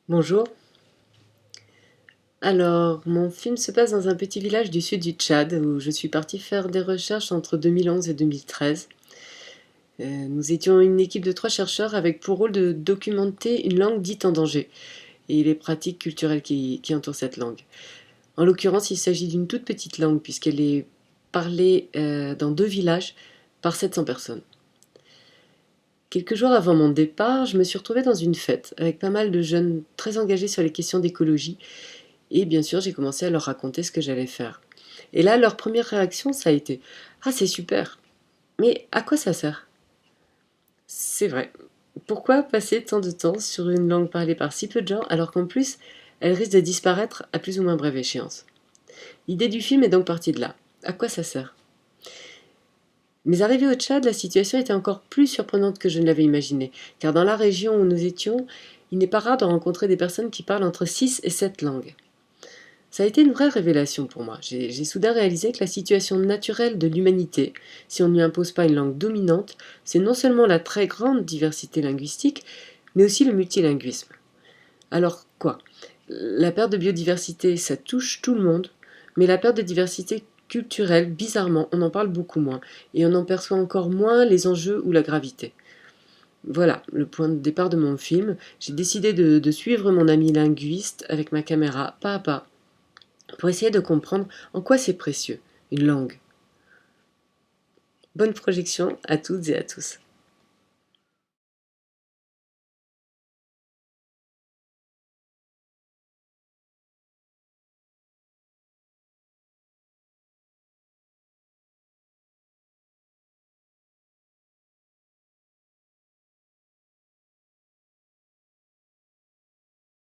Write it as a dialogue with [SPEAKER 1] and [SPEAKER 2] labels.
[SPEAKER 1] Bonjour. Alors, mon film se passe dans un petit village du sud du Tchad où je suis partie faire des recherches entre 2011 et 2013. Nous étions une équipe de 3 chercheurs avec pour rôle de documenter une langue dite en danger et les pratiques culturelles qui entourent cette langue. En l'occurrence, il s'agit d'une toute petite langue puisqu'elle est parlée dans 2 villages par 700 personnes. Quelques jours avant mon départ, je me suis retrouvée dans une fête avec pas mal de jeunes très engagés sur les questions d'écologie. Et bien sûr, j'ai commencé à leur raconter ce que j'allais faire. Et là, leur première réaction, ça a été: «Ah, c'est super, mais à quoi ça sert?» C'est vrai. Pourquoi passer tant de temps sur une langue parlée par si peu de gens alors qu'en plus, elle risque de disparaître à plus ou moins brève échéance? L'idée du film est donc partie de là. À quoi ça sert? Mais arrivé au Tchad, la situation était encore plus surprenante que je ne l'avais imaginé, car dans la région où nous étions, il n'est pas rare de rencontrer des personnes qui parlent entre 6 et 7 langues. Ça a été une vraie révélation pour moi. J'ai soudain réalisé que la situation naturelle de l'humanité, si on ne lui impose pas une langue dominante, c'est non seulement la très grande diversité linguistique, mais aussi le multilinguisme. Alors quoi? La perte de biodiversité, ça touche tout le monde, mais la perte de diversité culturelle, bizarrement, on en parle beaucoup moins, et on en perçoit encore moins les enjeux ou la gravité. Voilà le point de départ de mon film. J'ai décidé de suivre mon ami linguiste avec ma caméra, pas à pas, pour essayer de comprendre en quoi c'est précieux, une langue. Bonne projection à toutes et à tous.